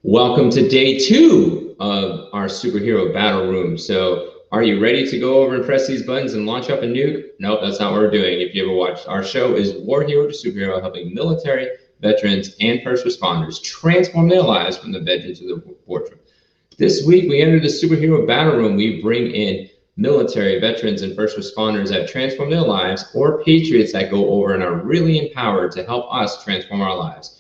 Welcome to day 2 of our superhero battle room. So are you ready to go over and press these buttons and launch up a nuke? Nope, that's not what we're doing. If you ever watched, our show is War Hero to Superhero, helping military, veterans, and first responders transform their lives from the veterans to the wartime. This week, we enter the superhero battle room. We bring in military, veterans, and first responders that transform their lives, or patriots that go over and are really empowered to help us transform our lives.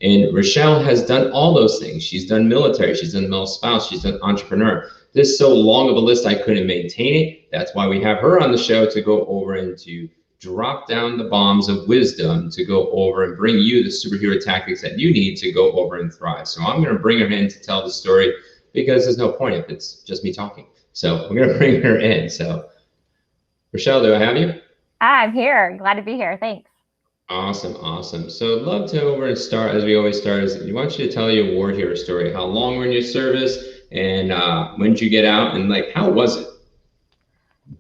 And Richelle has done all those things. She's done military, she's done milspouse, she's done entrepreneur. This is so long of a list, I couldn't maintain it. That's why we have her on the show to go over and to drop down the bombs of wisdom to go over and bring you the superhero tactics that you need to go over and thrive. So I'm going to bring her in to tell the story because there's no point if it's just me talking. So we're going to bring her in. So Richelle, do I have you? I'm here. Glad to be here. Thanks. Awesome. So I'd love to over and start, as we always start, is we want you to tell your war hero story. How long were in your service, and when did you get out, and like how was it?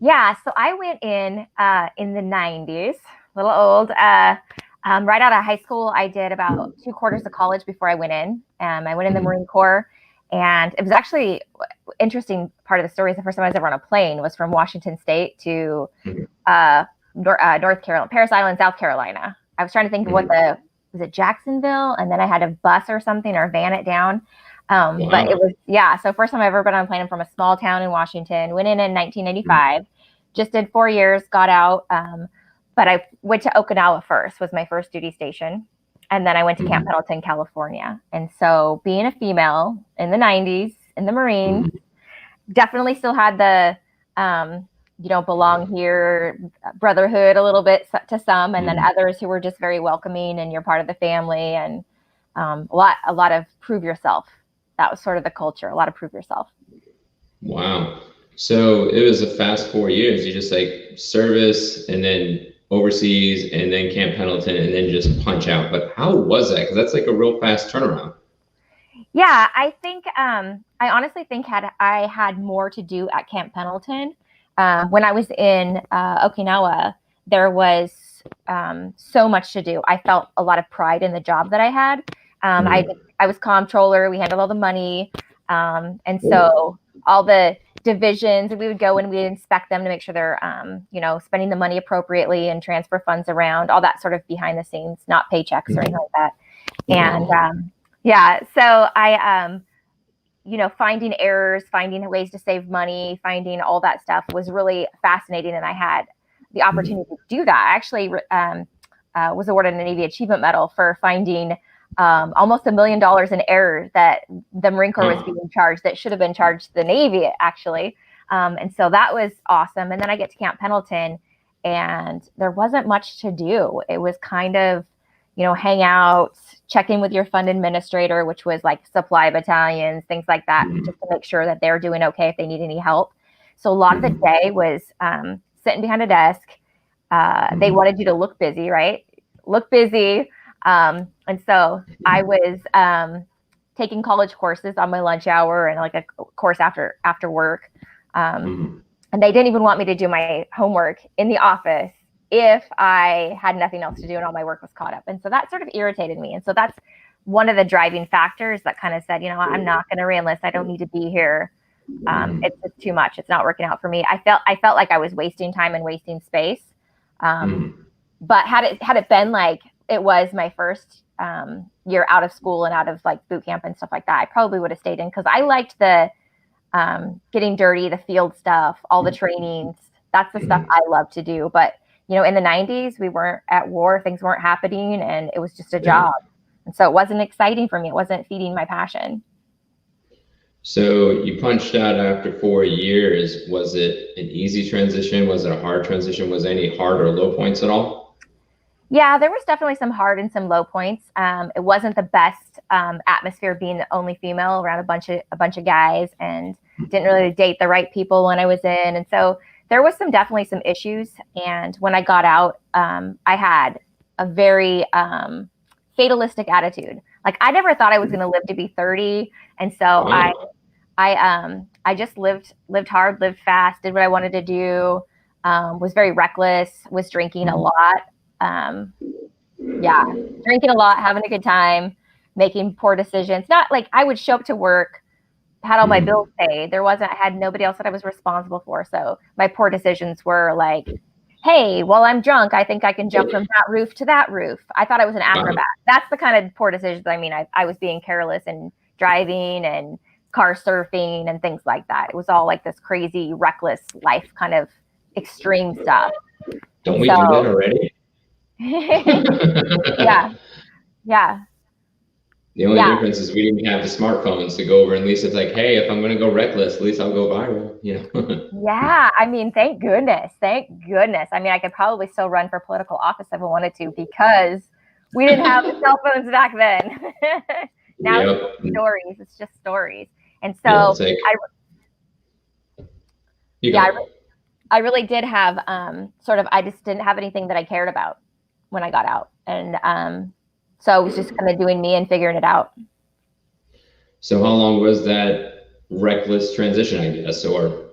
Yeah, so I went in the 90s, a little old. Right out of high school, I did about 2 quarters of college before I went in. I went in the Marine Corps, and it was actually interesting. Part of the story is the first time I was ever on a plane was from Washington State to North Carolina, Parris Island, South Carolina. I was trying to think of was it Jacksonville? And then I had to bus or something or van it down. Wow. But it was, yeah. So first time I've ever been on a plane. I'm from a small town in Washington, went in 1985, just did 4 years, got out. But I went to Okinawa first, was my first duty station. And then I went to Camp Pendleton, California. And so being a female in the 90s in the Marines, definitely still had the, belong here brotherhood a little bit to some, and then others who were just very welcoming and you're part of the family, and a lot of prove yourself. That was sort of the culture, a lot of prove yourself. Wow. So it was a fast 4 years. You just like service and then overseas and then Camp Pendleton and then just punch out. But how was that? Because that's like a real fast turnaround. Yeah, I think I honestly think I had more to do at Camp Pendleton. When I was in Okinawa, there was so much to do. I felt a lot of pride in the job that I had. I was comptroller. We handled all the money. And so all the divisions, we would go and we'd inspect them to make sure they're, spending the money appropriately and transfer funds around, all that sort of behind the scenes, not paychecks or anything like that. And so I, finding errors, finding ways to save money, finding all that stuff was really fascinating. And I had the opportunity to do that. I actually was awarded a Navy Achievement Medal for finding almost $1 million in errors that the Marine Corps was being charged that should have been charged to the Navy, actually. And so that was awesome. And then I get to Camp Pendleton, and there wasn't much to do. It was kind of, hang out, check in with your fund administrator, which was like supply battalions, things like that, just to make sure that they're doing okay if they need any help. So a lot of the day was sitting behind a desk. They wanted you to look busy, right? Look busy. And so I was taking college courses on my lunch hour and like a course after work. And they didn't even want me to do my homework in the office if I had nothing else to do and all my work was caught up. And so that sort of irritated me. And so that's one of the driving factors that kind of said, I'm not going to reenlist. I don't need to be here. It's just too much. It's not working out for me. I felt like I was wasting time and wasting space. But had it been like it was my first year out of school and out of like boot camp and stuff like that, I probably would have stayed in, because I liked the getting dirty, the field stuff, all the trainings. That's the stuff I love to do. But in the 90s, we weren't at war, things weren't happening, and it was just a job. And so it wasn't exciting for me. It wasn't feeding my passion. So you punched out after 4 years. Was it an easy transition? Was it a hard transition? Was there any hard or low points at all? Yeah, there was definitely some hard and some low points. It wasn't the best atmosphere being the only female around a bunch of guys, and didn't really date the right people when I was in. And so there was definitely some issues. And when I got out, I had a very fatalistic attitude. Like, I never thought I was going to live to be 30. And so I just lived hard, lived fast, did what I wanted to do, was very reckless, was drinking a lot. Drinking a lot, having a good time. making poor decisions. Not like I would show up to work, had all my bills paid. I had nobody else that I was responsible for. So my poor decisions were like, hey, well, I'm drunk. I think I can jump from that roof to that roof. I thought I was an acrobat. That's the kind of poor decisions. I mean, I was being careless and driving and car surfing and things like that. It was all like this crazy, reckless life kind of extreme stuff. Don't we do that already? Yeah. The only difference is we didn't have the smartphones to go over, and at least it's like, hey, if I'm going to go reckless, at least I'll go viral, you know? Yeah, I mean, thank goodness. I mean, I could probably still run for political office if I wanted to, because we didn't have the cell phones back then. Now it's just stories. And so I really did have I just didn't have anything that I cared about when I got out. And so I was just kind of doing me and figuring it out. So how long was that reckless transition, I guess, or?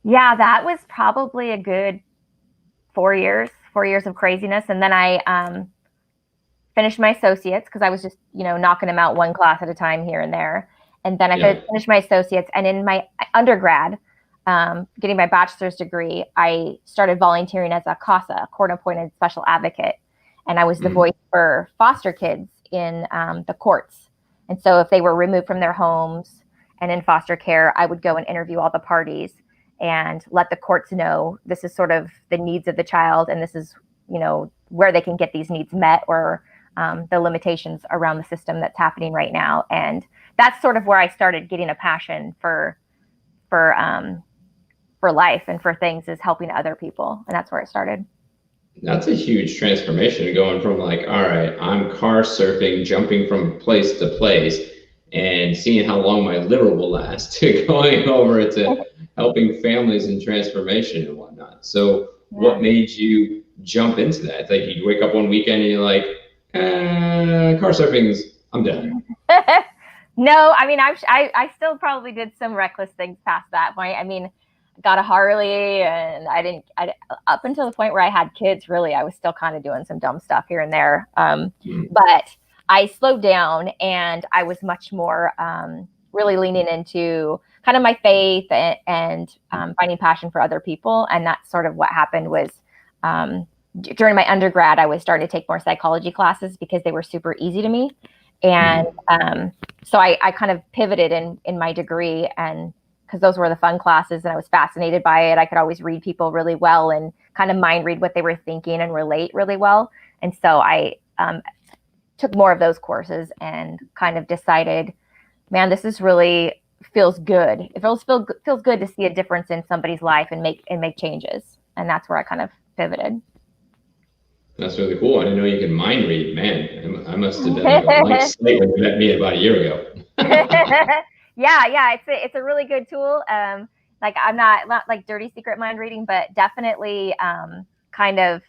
Yeah, that was probably a good 4 years of craziness. And then I finished my associates, because I was just, knocking them out one class at a time here and there. And then I finished my associates. And in my undergrad, getting my bachelor's degree, I started volunteering as a CASA, a court-appointed special advocate. And I was the voice for foster kids in the courts. And so if they were removed from their homes and in foster care, I would go and interview all the parties and let the courts know this is sort of the needs of the child, and this is, where they can get these needs met, or the limitations around the system that's happening right now. And that's sort of where I started getting a passion for life and for things, is helping other people. And that's where it started. That's a huge transformation, going from like, all right, I'm car surfing, jumping from place to place, and seeing how long my liver will last, to going over to helping families in transformation and whatnot. So what made you jump into that? It's like you wake up one weekend and you're like, car surfing's, I'm done. No, I mean, I still probably did some reckless things past that point. I mean, got a Harley, and up until the point where I had kids, really, I was still kind of doing some dumb stuff here and there. But I slowed down, and I was much more really leaning into kind of my faith and finding passion for other people. And that's sort of what happened was during my undergrad, I was starting to take more psychology classes because they were super easy to me. And so I kind of pivoted in my degree, and because those were the fun classes and I was fascinated by it. I could always read people really well and kind of mind read what they were thinking and relate really well. And so I took more of those courses and kind of decided, man, this is really feels good. It feels good to see a difference in somebody's life and make changes. And that's where I kind of pivoted. That's really cool. I didn't know you could mind read. Man, I must have done a blank slate when you met me about a year ago. Yeah, it's a really good tool. Like I'm not like dirty secret mind reading, but definitely kind of,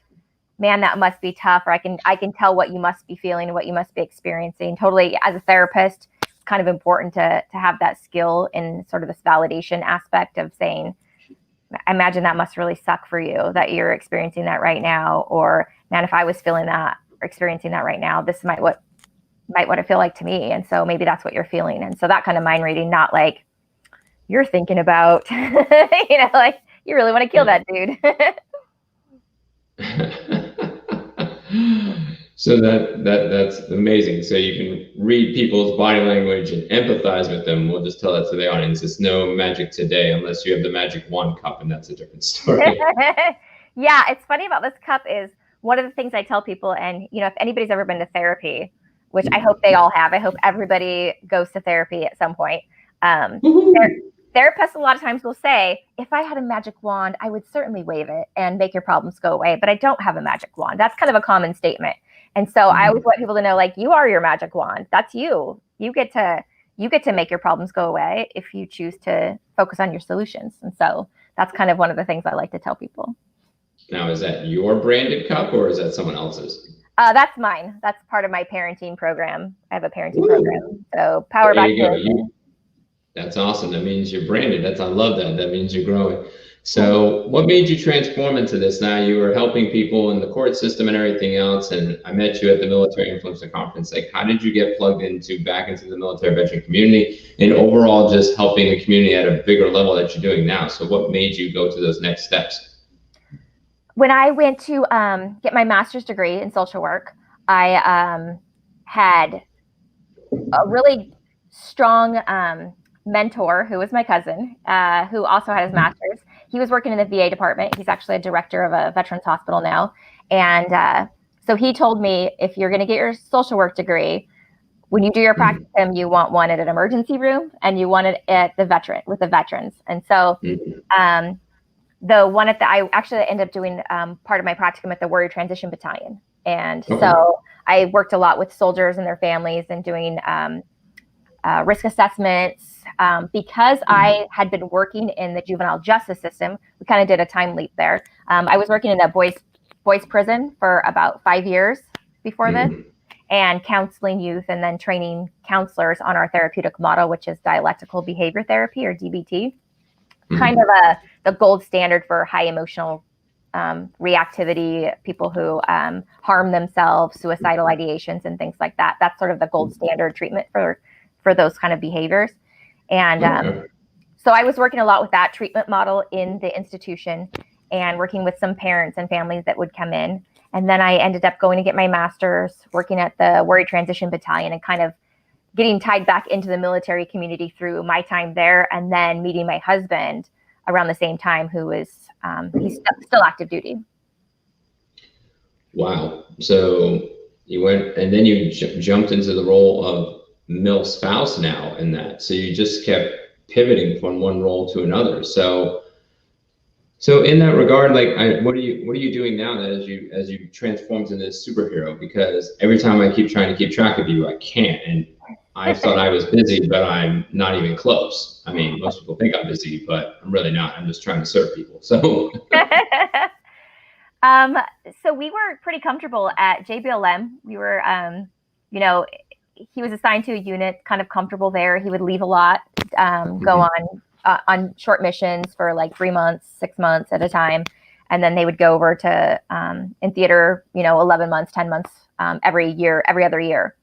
man, that must be tough. Or I can tell what you must be feeling and what you must be experiencing. Totally, as a therapist, it's kind of important to have that skill in sort of this validation aspect of saying, I imagine that must really suck for you that you're experiencing that right now. Or, man, if I was feeling that or experiencing that right now, this might what it feel like to me. And so maybe that's what you're feeling. And so that kind of mind reading, not like you're thinking about, like you really want to kill that dude. So that's amazing. So you can read people's body language and empathize with them. We'll just tell that to the audience. It's no magic today unless you have the magic wand cup, and that's a different story. Yeah, it's funny about this cup is one of the things I tell people, and if anybody's ever been to therapy, which I hope they all have, I hope everybody goes to therapy at some point. Therapists a lot of times will say, if I had a magic wand, I would certainly wave it and make your problems go away, but I don't have a magic wand. That's kind of a common statement. And so I always want people to know, like, you are your magic wand. That's you. You get to make your problems go away if you choose to focus on your solutions. And so that's kind of one of the things I like to tell people. Now, is that your branded cup or is that someone else's? That's mine. That's part of my parenting program. I have a parenting program. So power back. That's awesome. That means you're branded. I love that. That means you're growing. So what made you transform into this? Now you were helping people in the court system and everything else, and I met you at the Military Influencer Conference. Like, how did you get plugged back into the military veteran community and overall just helping the community at a bigger level that you're doing now? So what made you go to those next steps? When I went to get my master's degree in social work, I had a really strong mentor who was my cousin, who also had his master's. He was working in the VA department. He's actually a director of a veterans hospital now. And so he told me, if you're going to get your social work degree, when you do your practicum, you want one at an emergency room and you want it at the veterans. And so the one I actually ended up doing part of my practicum at the Warrior Transition Battalion. And so I worked a lot with soldiers and their families and doing risk assessments. Because I had been working in the juvenile justice system, we kind of did a time leap there. I was working in a boys prison for about 5 years before this, and counseling youth and then training counselors on our therapeutic model, which is dialectical behavior therapy, or DBT, kind of the gold standard for high emotional reactivity, people who harm themselves, suicidal ideations, and things like that. That's sort of the gold standard treatment for those kind of behaviors. And so I was working a lot with that treatment model in the institution and working with some parents and families that would come in. And then I ended up going to get my master's, working at the Warrior Transition Battalion, and kind of getting tied back into the military community through my time there, and then meeting my husband around the same time, who is he's still active duty. Wow. So you went, and then you jumped into the role of milspouse now in that. So you just kept pivoting from one role to another. So in that regard, like, what are you doing now that as you transformed into this superhero? Because every time I keep trying to keep track of you, I can't. And I thought I was busy, but I'm not even close. I mean, most people think I'm busy, but I'm really not. I'm just trying to serve people. So so we were pretty comfortable at JBLM. We were he was assigned to a unit, kind of comfortable there. He would leave a lot, go on short missions for like 3 months, 6 months at a time. And then they would go over to in theater, 11 months, 10 months every other year.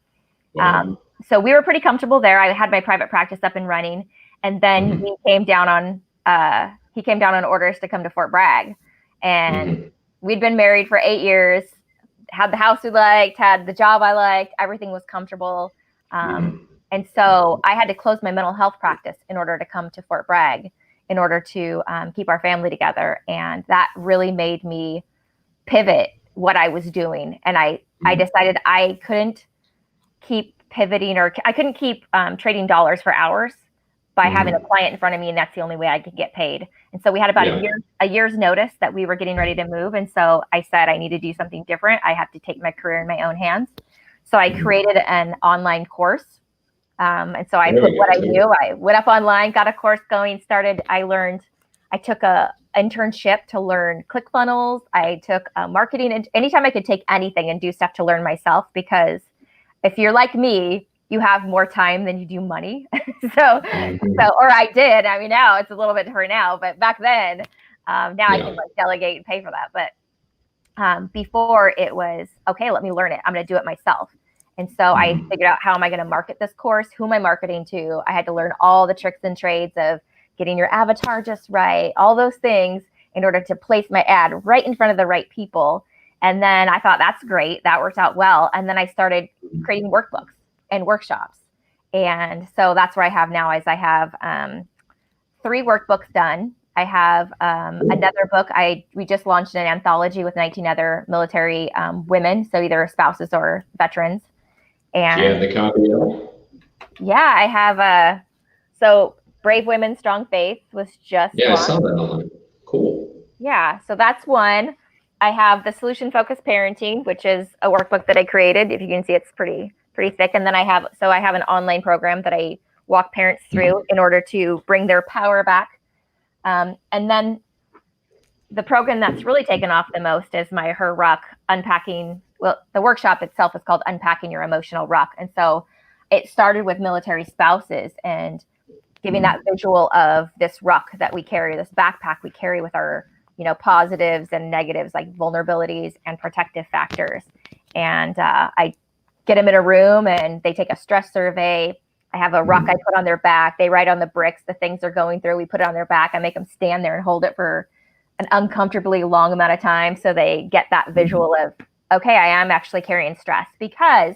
wow. So we were pretty comfortable there. I had my private practice up and running. And then he came down on orders to come to Fort Bragg. And we'd been married for 8 years, had the house we liked, had the job I liked, everything was comfortable. And so I had to close my mental health practice in order to come to Fort Bragg, in order to keep our family together. And that really made me pivot what I was doing. And I decided I couldn't keep pivoting, or I couldn't keep trading dollars for hours by having a client in front of me, and that's the only way I could get paid. And so we had about a year's notice that we were getting ready to move. And so I said, I need to do something different. I have to take my career in my own hands. So I created an online course. And so I put what I knew. I went up online, got a course going, I took a internship to learn ClickFunnels. I took marketing, and anytime I could take anything and do stuff to learn myself, because if you're like me, you have more time than you do money. So, or I did. I mean, now it's a little bit different now, but back then, now I can like delegate and pay for that. But before, it was, okay, let me learn it. I'm going to do it myself. And so I figured out, how am I going to market this course? Who am I marketing to? I had to learn all the tricks and trades of getting your avatar just right, all those things, in order to place my ad right in front of the right people. And then I thought, that's great. That worked out well. And then I started creating workbooks and workshops. And so that's where I have now, is I have 3 workbooks done. I have another book. We just launched an anthology with 19 other military women, so either spouses or veterans. And do you have the copy? Yeah, I have so Brave Women, Strong Faith was just launched. I saw that online. Cool. Yeah, so that's one. I have the Solution Focused Parenting, which is a workbook that I created. If you can see, it's pretty thick. And then I have an online program that I walk parents through in order to bring their power back. And then the program that's really taken off the most is my Her Ruck Unpacking. Well, the workshop itself is called Unpacking Your Emotional Ruck. And so it started with military spouses, and giving that visual of this ruck that we carry, this backpack we carry with our, positives and negatives, like vulnerabilities and protective factors. And I get them in a room and they take a stress survey. I have a ruck I put on their back. They write on the bricks the things they're going through. We put it on their back. I make them stand there and hold it for an uncomfortably long amount of time, so they get that visual of, okay, I am actually carrying stress. Because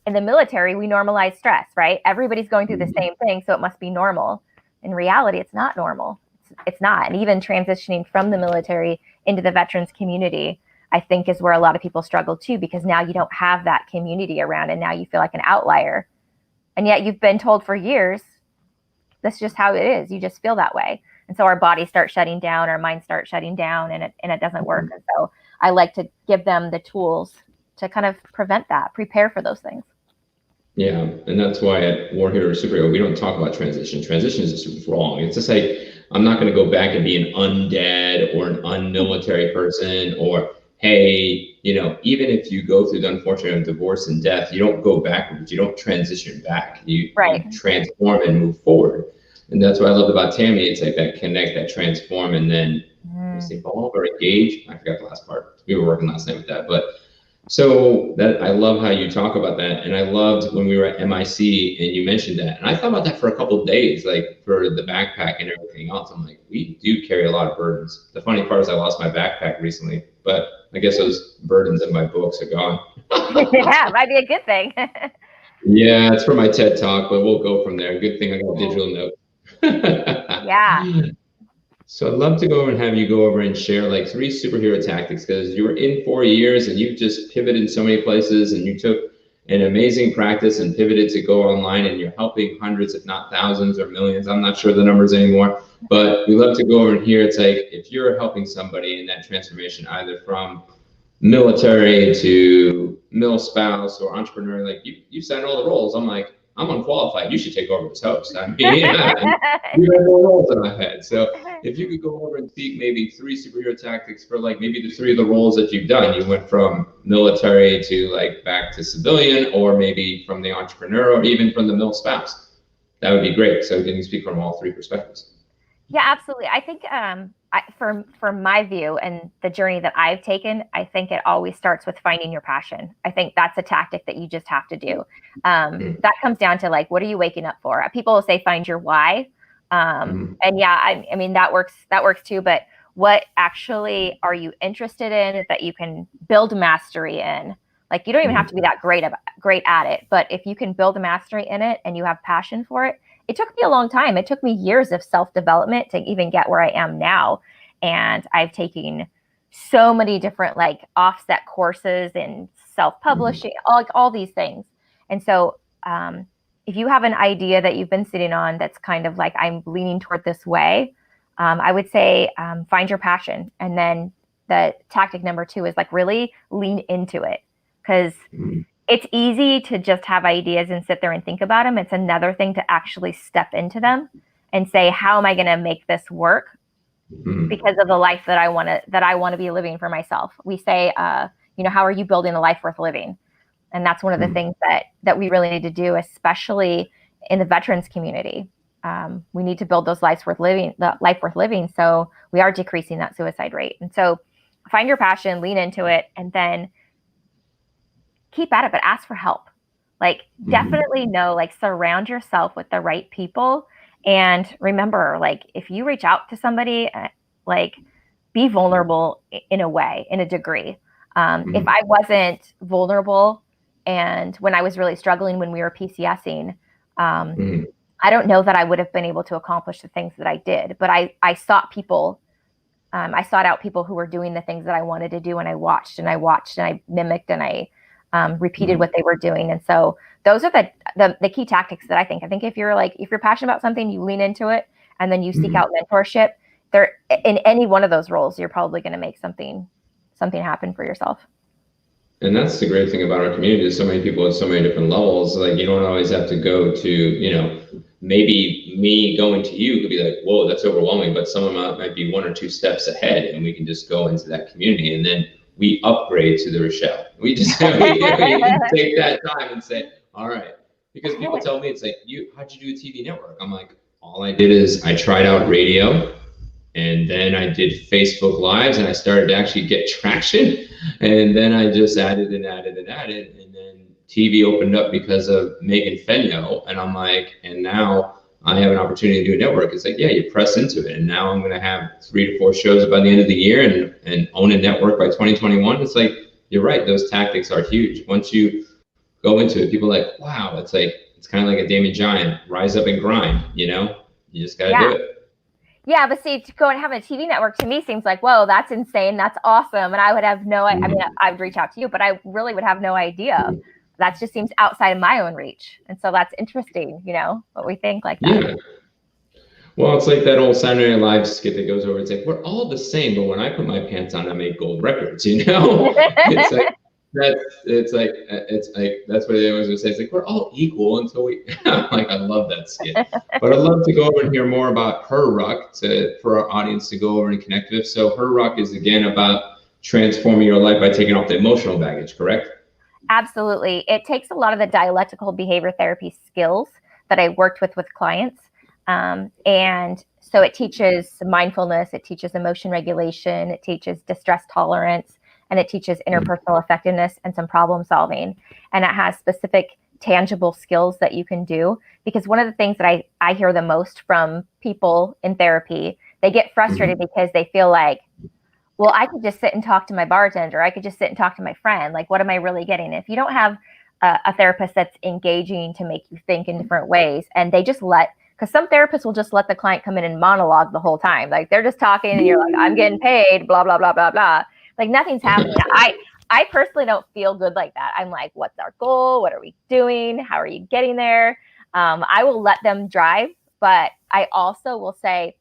in the military, we normalize stress, right? Everybody's going through the same thing, so it must be normal. In reality, it's not normal. It's not. And even transitioning from the military into the veterans community, I think is where a lot of people struggle too, because now you don't have that community around and now you feel like an outlier. And yet you've been told for years, that's just how it is. You just feel that way. And so our bodies start shutting down, our minds start shutting down, and it doesn't work. And so I like to give them the tools to kind of prevent that, prepare for those things. Yeah, and that's why at War Hero Superhero, we don't talk about transition. Transition is just wrong. It's just like, I'm not going to go back and be an undead or an unmilitary person, or, hey, even if you go through the unfortunate divorce and death, you don't go backwards. You don't transition back. You transform and move forward. And that's what I love about Tammy. It's like that connect, that transform, and then evolve or engage. I forgot the last part. We were working last night with that, but so that I love how you talk about that. And I loved when we were at MIC and you mentioned that. And I thought about that for a couple of days, like for the backpack and everything else. I'm like, we do carry a lot of burdens. The funny part is I lost my backpack recently, but I guess those burdens in my books are gone. Yeah, might be a good thing. Yeah, it's for my TED Talk, but we'll go from there. Good thing I got a digital note. Yeah. So I'd love to go over and have you go over and share like 3 superhero tactics, because you were in 4 years and you've just pivoted in so many places, and you took an amazing practice and pivoted to go online, and you're helping hundreds, if not thousands or millions. I'm not sure the numbers anymore, but we love to go over and hear. It's like, if you're helping somebody in that transformation, either from military to milspouse or entrepreneur, like you signed all the roles. I'm like, I'm unqualified. You should take over as host. I mean, you have more roles than I've had. So if you could go over and speak maybe 3 superhero tactics for like maybe the 3 of the roles that you've done. You went from military to like back to civilian, or maybe from the entrepreneur, or even from the milspouse. That would be great. So can you speak from all 3 perspectives? Yeah, absolutely. I think from my view and the journey that I've taken, I think it always starts with finding your passion. I think that's a tactic that you just have to do. That comes down to like, what are you waking up for? People will say, find your why. And yeah, I mean, that works too. But what actually are you interested in that you can build mastery in? Like, you don't even have to be that great at it. But if you can build a mastery in it and you have passion for it, it took me a long time. It took me years of self-development to even get where I am now. And I've taken so many different like offset courses in self-publishing, all these things. And so if you have an idea that you've been sitting on that's kind of like, I'm leaning toward this way, I would say find your passion. And then the tactic number 2 is like really lean into it, because it's easy to just have ideas and sit there and think about them. It's another thing to actually step into them and say, how am I going to make this work because of the life that I want to be living for myself? We say, how are you building a life worth living? And that's one of the things that we really need to do, especially in the veterans community. We need to build those life worth living. So we are decreasing that suicide rate. And so find your passion, lean into it, and then keep at it, but ask for help. Like, definitely surround yourself with the right people. And remember, like, if you reach out to somebody, like, be vulnerable in a degree. If I wasn't vulnerable, and when I was really struggling, when we were PCSing, I don't know that I would have been able to accomplish the things that I did, but I sought people. I sought out people who were doing the things that I wanted to do, and I watched and I mimicked and I repeated what they were doing. And so those are the key tactics that I think if you're passionate about something, you lean into it, and then you seek out mentorship. There, in any one of those roles, you're probably going to make something happen for yourself. And that's the great thing about our community. There's so many people at so many different levels. Like, you don't always have to go to, maybe me going to you could be like, whoa, that's overwhelming, but someone might be 1 or 2 steps ahead, and we can just go into that community, and then we upgrade to the Richelle. We just we take that time and say, all right, because people tell me, it's like, how'd you do a TV network? I'm like, all I did is I tried out radio, and then I did Facebook Lives, and I started to actually get traction. And then I just added and added and added, and then TV opened up because of Megan Fenyo, and I'm like, and now I have an opportunity to do a network. It's like, yeah, you press into it, and now I'm going to have 3 to 4 shows by the end of the year, and own a network by 2021. It's like, you're right, those tactics are huge. Once you go into it, people are like, wow, it's like, it's kind of like a Damon Giant, rise up and grind, you know? You just got to do it. Yeah, but see, to go and have a TV network to me seems like, whoa, that's insane. That's awesome. And I would have no, I mean, I would reach out to you, but I really would have no idea. That just seems outside of my own reach. And so that's interesting, you know, what we think like that. Yeah. Well, it's like that old Saturday Night Live skit that goes over. It's like, we're all the same, but when I put my pants on, I make gold records, you know? It's like, that's what they always would say. It's like, we're all equal until we, like, I love that skit. But I'd love to go over and hear more about Her Ruck for our audience to go over and connect with. So Her Ruck is, again, about transforming your life by taking off the emotional baggage, correct? Absolutely. It takes a lot of the dialectical behavior therapy skills that I worked with clients. And so it teaches mindfulness, it teaches emotion regulation, it teaches distress tolerance, and it teaches interpersonal effectiveness and some problem solving. And it has specific tangible skills that you can do. Because one of the things that I hear the most from people in therapy, they get frustrated because they feel like, well, I could just sit and talk to my bartender. I could just sit and talk to my friend. Like, what am I really getting? If you don't have a therapist that's engaging to make you think in different ways, and they just because some therapists will just let the client come in and monologue the whole time. Like, they're just talking and you're like, I'm getting paid, blah, blah, blah, blah, blah. Like, nothing's happening. I personally don't feel good like that. I'm like, what's our goal? What are we doing? How are you getting there? I will let them drive, but I also will say,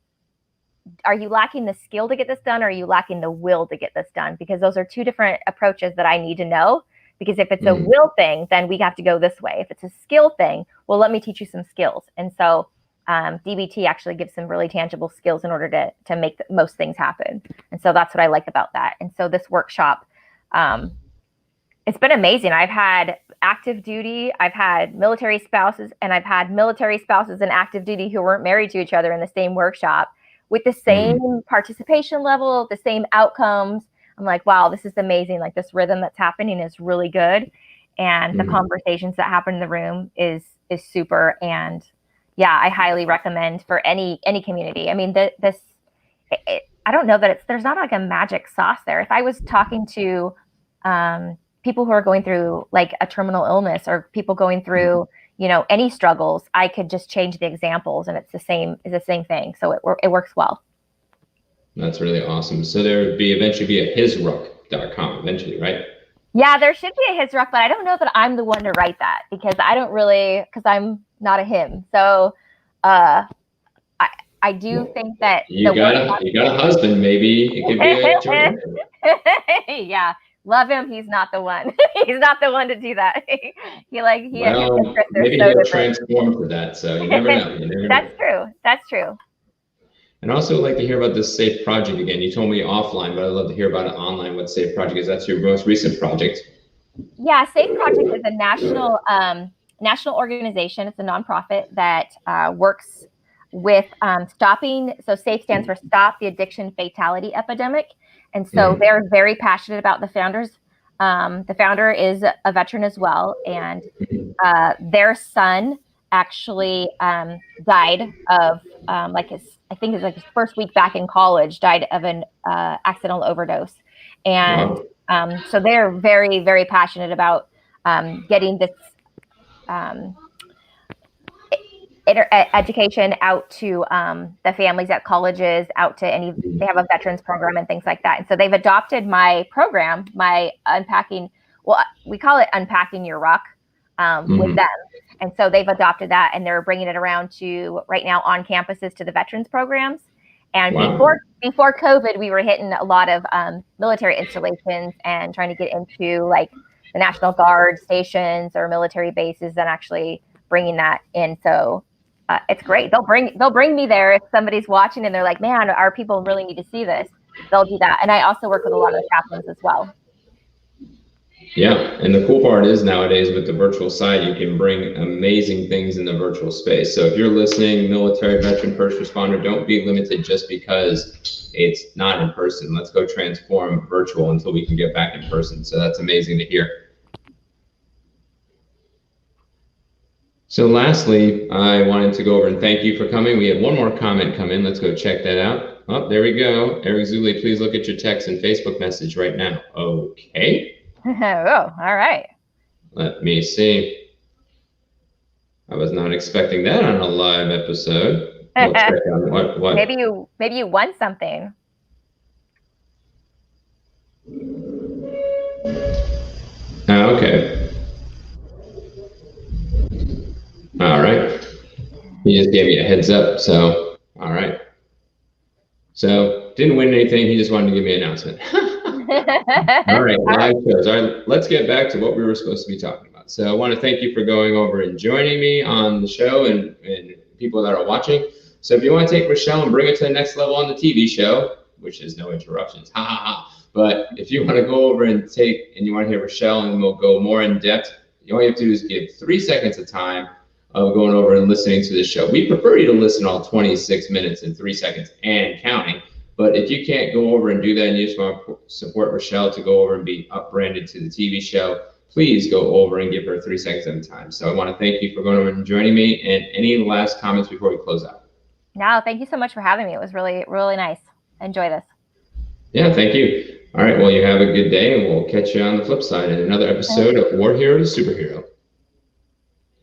are you lacking the skill to get this done, or are you lacking the will to get this done? Because those are 2 different approaches that I need to know. Because if it's a will thing, then we have to go this way. If it's a skill thing, well, let me teach you some skills. And so DBT actually gives some really tangible skills in order to make most things happen. And so that's what I like about that. And so this workshop, it's been amazing. I've had active duty, I've had military spouses, and I've had military spouses and active duty who weren't married to each other in the same workshop with the same participation level, the same outcomes. I'm like, wow, this is amazing. Like, this rhythm that's happening is really good. And the conversations that happen in the room is super. And yeah, I highly recommend for any community. I mean, I don't know that there's not like a magic sauce there. If I was talking to people who are going through like a terminal illness, or people going through, you know, any struggles, I could just change the examples and it's the same thing. So it works well. That's really awesome. So there would eventually be a hisruck.com eventually, right? Yeah, there should be a hisruck, but I don't know that I'm the one to write that, because I'm not a him. So I do think that you got a husband, maybe it could be a yeah. Love him. He's not the one. He's not the one to do that. Maybe he'll transform for that. So you never know. That's true. And also like to hear about this SAFE project again. You told me offline, but I'd love to hear about it online. What SAFE project is? That's your most recent project. Yeah, SAFE project is a national organization. It's a nonprofit that works with stopping. So SAFE stands for Stop the Addiction Fatality Epidemic. And so they're very passionate about the founders. The founder is a veteran as well. And their son actually died of I think his first week back in college, died of an accidental overdose. And so they're very, very passionate about getting this education out to the families at colleges, out to they have a veterans program and things like that. And so they've adopted my program, my unpacking, well, we call it Unpacking Your Ruck with them. And so they've adopted that, and they're bringing it around to right now on campuses to the veterans programs. And before COVID, we were hitting a lot of military installations and trying to get into like the National Guard stations or military bases, and actually bringing that in. So it's great. They'll bring me there if somebody's watching and they're like, man, our people really need to see this. They'll do that. And I also work with a lot of the chaplains as well. Yeah, and the cool part is nowadays with the virtual side, you can bring amazing things in the virtual space. So if you're listening, military, veteran, first responder, don't be limited just because it's not in person. Let's go transform virtual until we can get back in person. So that's amazing to hear. So lastly, I wanted to go over and thank you for coming. We had one more comment come in. Let's go check that out. Oh, there we go. Eric Zuli, please look at your text and Facebook message right now. Okay. Oh, all right. Let me see. I was not expecting that on a live episode. We'll check on what. Maybe you won something. Oh, okay. All right. He just gave me a heads up, so all right. So didn't win anything. He just wanted to give me an announcement. All right, live shows. All right, let's get back to what we were supposed to be talking about. So I want to thank you for going over and joining me on the show and people that are watching. So if you want to take Richelle and bring it to the next level on the TV show, which is no interruptions, ha ha ha. But if you want to go over and you want to hear Richelle and we'll go more in depth, all you have to do is give 3 seconds of time of going over and listening to the show. We prefer you to listen all 26 minutes and 3 seconds and counting. But if you can't go over and do that and you just want to support Richelle to go over and be up-branded to the TV show, please go over and give her 3 seconds at a time. So I want to thank you for going over and joining me. And any last comments before we close out? No, thank you so much for having me. It was really, really nice. Enjoy this. Yeah, thank you. All right, well, you have a good day, and we'll catch you on the flip side in another episode of War Hero to Superhero.